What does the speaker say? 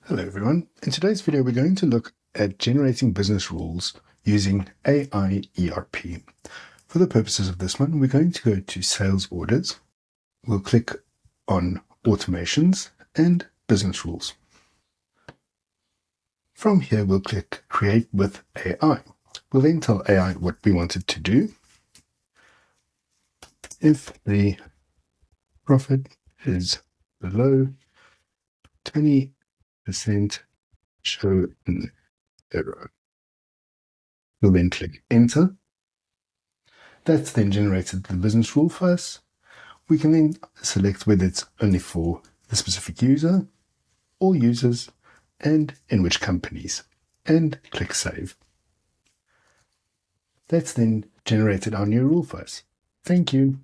Hello everyone. In today's video we're going to look at generating business rules using aiERP. For the purposes of this one, we're going to go to Sales Orders. We'll click on Automations and Business Rules. From here we'll click Create with AI. We'll then tell AI what we want it to do. If the profit is below 20%, show an error. We'll then click Enter. That's then generated the business rule for us. We can then select whether it's only for the specific user, all users, and in which companies, and click Save. That's then generated our new rule for us. Thank you.